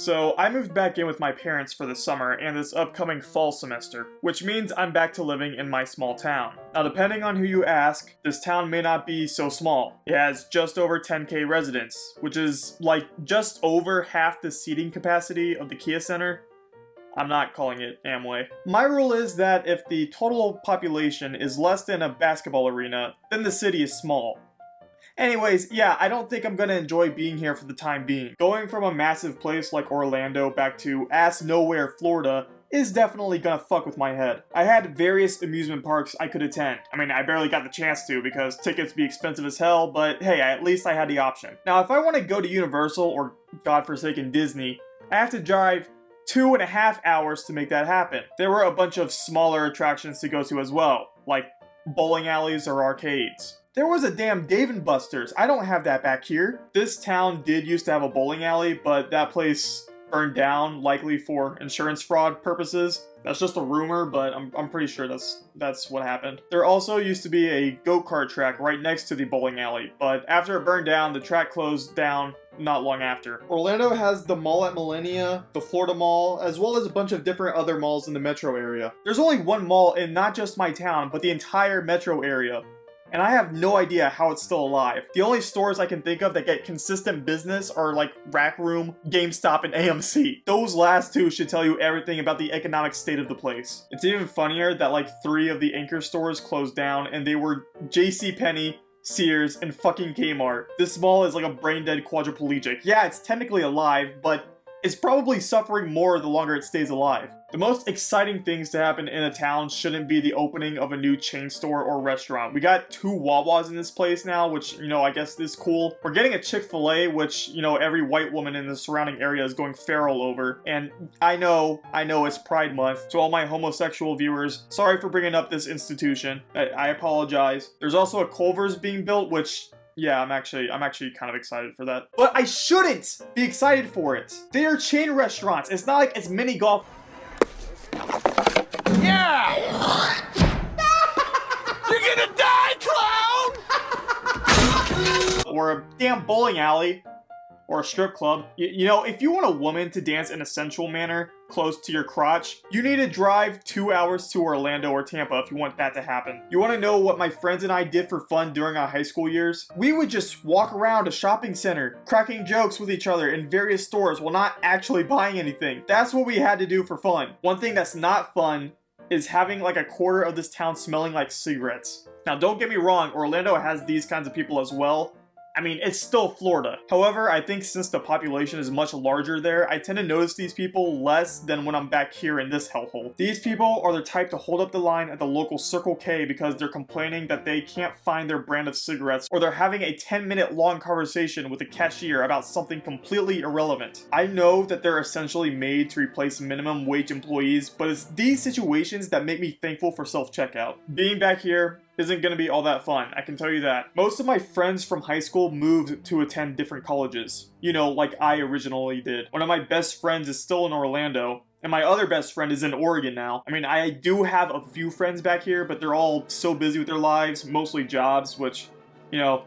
So I moved back in with my parents for the summer and this upcoming fall semester, which means I'm back to living in my small town. Now depending on who you ask, this town may not be so small. It has just over 10k residents, which is like just over half the seating capacity of the Kia Center. I'm not calling it Amway. My rule is that if the total population is less than a basketball arena, then the city is small. Anyways, yeah, I don't think I'm gonna enjoy being here for the time being. Going from a massive place like Orlando back to ass nowhere Florida is definitely gonna fuck with my head. I had various amusement parks I could attend. I mean, I barely got the chance to because tickets be expensive as hell, but hey, at least I had the option. Now, if I want to go to Universal or godforsaken Disney, I have to drive 2.5 hours to make that happen. There were a bunch of smaller attractions to go to as well, like bowling alleys or arcades. There was a damn Dave & Buster's. I don't have that back here. This town did used to have a bowling alley, but that place burned down, likely for insurance fraud purposes. That's just a rumor, but I'm pretty sure that's what happened. There also used to be a go-kart track right next to the bowling alley, but after it burned down, the track closed down not long after. Orlando has the mall at Millenia, the Florida Mall, as well as a bunch of different other malls in the metro area. There's only one mall in not just my town, but the entire metro area. And I have no idea how it's still alive. The only stores I can think of that get consistent business are like Rack Room, GameStop, and AMC. Those last two should tell you everything about the economic state of the place. It's even funnier that like 3 of the anchor stores closed down and they were JCPenney, Sears, and fucking Kmart. This mall is like a brain-dead quadriplegic. Yeah, it's technically alive, but it's probably suffering more the longer it stays alive. The most exciting things to happen in a town shouldn't be the opening of a new chain store or restaurant. We got 2 Wawas in this place now, which, you know, I guess is cool. We're getting a Chick-fil-A, which, you know, every white woman in the surrounding area is going feral over. And I know it's Pride Month. To all my homosexual viewers, sorry for bringing up this institution. I apologize. There's also a Culver's being built, which... yeah, I'm actually kind of excited for that. But I shouldn't be excited for it. They are chain restaurants. It's not like it's mini golf. Yeah! You're gonna die, clown! Or a damn bowling alley. Or a strip club. You know, if you want a woman to dance in a sensual manner close to your crotch, you need to drive 2 hours to Orlando or Tampa if you want that to happen. You want to know what my friends and I did for fun during our high school years? We would just walk around a shopping center, cracking jokes with each other in various stores while not actually buying anything. That's what we had to do for fun. One thing that's not fun is having like a quarter of this town smelling like cigarettes. Now, don't get me wrong, Orlando has these kinds of people as well. I mean, it's still Florida. However, I think since the population is much larger there, I tend to notice these people less than when I'm back here in this hellhole. These people are the type to hold up the line at the local Circle K because they're complaining that they can't find their brand of cigarettes, or they're having a 10-minute long conversation with the cashier about something completely irrelevant. I know that they're essentially made to replace minimum wage employees, but it's these situations that make me thankful for self-checkout. Being back here isn't going to be all that fun, I can tell you that. Most of my friends from high school moved to attend different colleges. You know, like I originally did. One of my best friends is still in Orlando, and my other best friend is in Oregon now. I mean, I do have a few friends back here, but they're all so busy with their lives, mostly jobs, which, you know,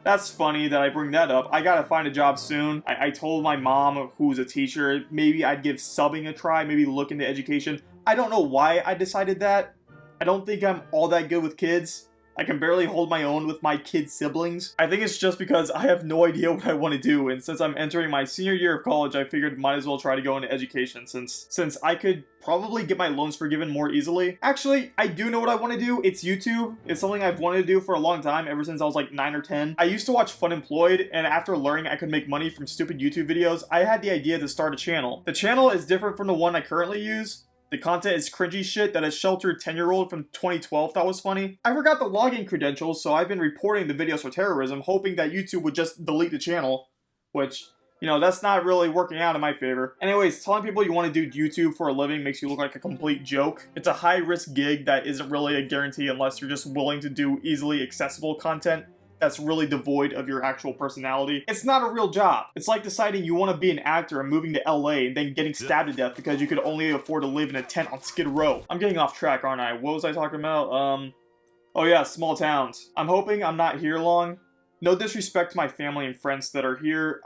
that's funny that I bring that up. I gotta find a job soon. I told my mom, who's a teacher, maybe I'd give subbing a try, maybe look into education. I don't know why I decided that. I don't think I'm all that good with kids. I can barely hold my own with my kid siblings. I think it's just because I have no idea what I want to do, and since I'm entering my senior year of college, I figured might as well try to go into education since I could probably get my loans forgiven more easily. Actually, I do know what I want to do. It's YouTube. It's something I've wanted to do for a long time, ever since I was like 9 or 10. I used to watch Fun Employed, and after learning I could make money from stupid YouTube videos, I had the idea to start a channel. The channel is different from the one I currently use. The content is cringy shit that a sheltered 10-year-old from 2012 thought was funny. I forgot the login credentials, so I've been reporting the videos for terrorism, hoping that YouTube would just delete the channel. Which, you know, that's not really working out in my favor. Anyways, telling people you want to do YouTube for a living makes you look like a complete joke. It's a high-risk gig that isn't really a guarantee unless you're just willing to do easily accessible content that's really devoid of your actual personality. It's not a real job. It's like deciding you want to be an actor and moving to LA and then getting stabbed to death because you could only afford to live in a tent on Skid Row. I'm getting off track, aren't I? What was I talking about? Oh yeah, small towns. I'm hoping I'm not here long. No disrespect to my family and friends that are here.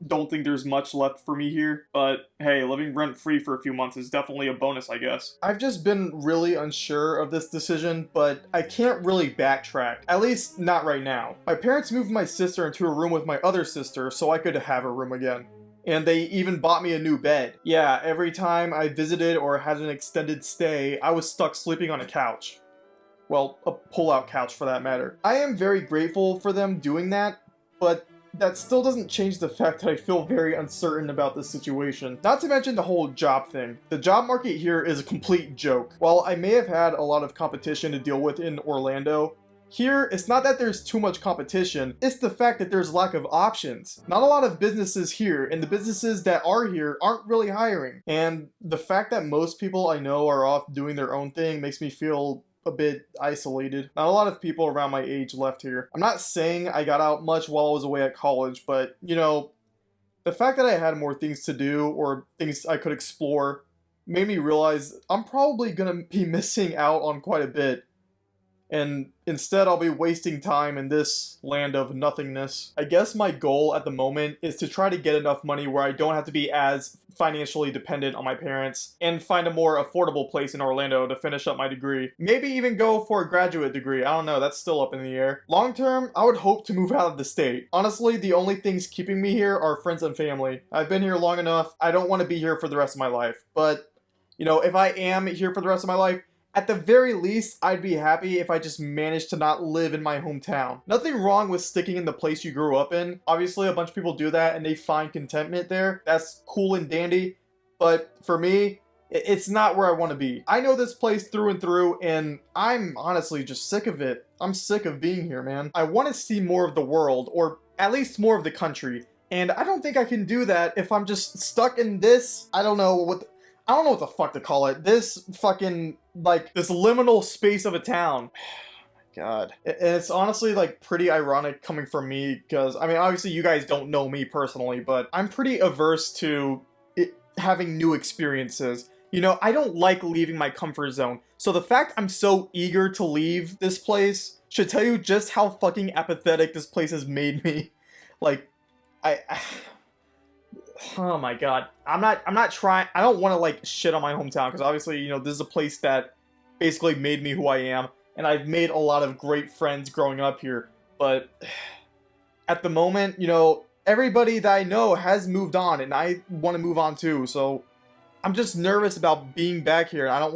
don't think there's much left for me here, but hey, living rent-free for a few months is definitely a bonus, I guess. I've just been really unsure of this decision, but I can't really backtrack, at least not right now. My parents moved my sister into a room with my other sister so I could have a room again. And they even bought me a new bed. Yeah, every time I visited or had an extended stay, I was stuck sleeping on a couch. Well, a pull-out couch for that matter. I am very grateful for them doing that, but that still doesn't change the fact that I feel very uncertain about this situation. Not to mention the whole job thing. The job market here is a complete joke. While I may have had a lot of competition to deal with in Orlando, here, it's not that there's too much competition, it's the fact that there's lack of options. Not a lot of businesses here, and the businesses that are here aren't really hiring. And the fact that most people I know are off doing their own thing makes me feel a bit isolated. Not a lot of people around my age left here. I'm not saying I got out much while I was away at college, but, you know, the fact that I had more things to do or things I could explore made me realize I'm probably gonna be missing out on quite a bit. And instead I'll be wasting time in this land of nothingness. I guess my goal at the moment is to try to get enough money where I don't have to be as financially dependent on my parents and find a more affordable place in Orlando to finish up my degree. Maybe even go for a graduate degree, I don't know, that's still up in the air. Long term, I would hope to move out of the state. Honestly, the only things keeping me here are friends and family. I've been here long enough, I don't want to be here for the rest of my life. But, you know, if I am here for the rest of my life, at the very least, I'd be happy if I just managed to not live in my hometown. Nothing wrong with sticking in the place you grew up in. Obviously, a bunch of people do that and they find contentment there. That's cool and dandy. But for me, it's not where I want to be. I know this place through and through, and I'm honestly just sick of it. I'm sick of being here, man. I want to see more of the world, or at least more of the country. And I don't think I can do that if I'm just stuck in this, I don't know what the fuck to call it. This fucking, like, this liminal space of a town. God. And it's honestly, like, pretty ironic coming from me, because, I mean, obviously you guys don't know me personally, but I'm pretty averse to having new experiences. You know, I don't like leaving my comfort zone. So the fact I'm so eager to leave this place should tell you just how fucking apathetic this place has made me. Like, oh my god. I'm not trying, I don't want to like shit on my hometown, because obviously, you know, this is a place that basically made me who I am, and I've made a lot of great friends growing up here, but at the moment, you know, everybody that I know has moved on, and I want to move on too, so I'm just nervous about being back here. I don't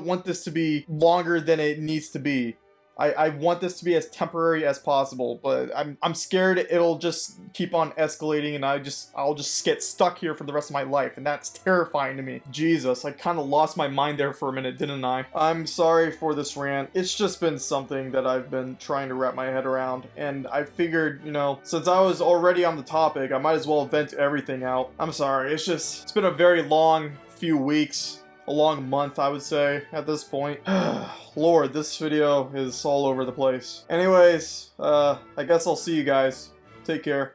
want this to be longer than it needs to be. I want this to be as temporary as possible, but I'm scared it'll just keep on escalating and I'll just get stuck here for the rest of my life, and that's terrifying to me. Jesus, I kind of lost my mind there for a minute, didn't I? I'm sorry for this rant. It's just been something that I've been trying to wrap my head around, and I figured, you know, since I was already on the topic, I might as well vent everything out. I'm sorry, it's been a very long few weeks. A long month, I would say, at this point. Lord, this video is all over the place. Anyways, I guess I'll see you guys. Take care.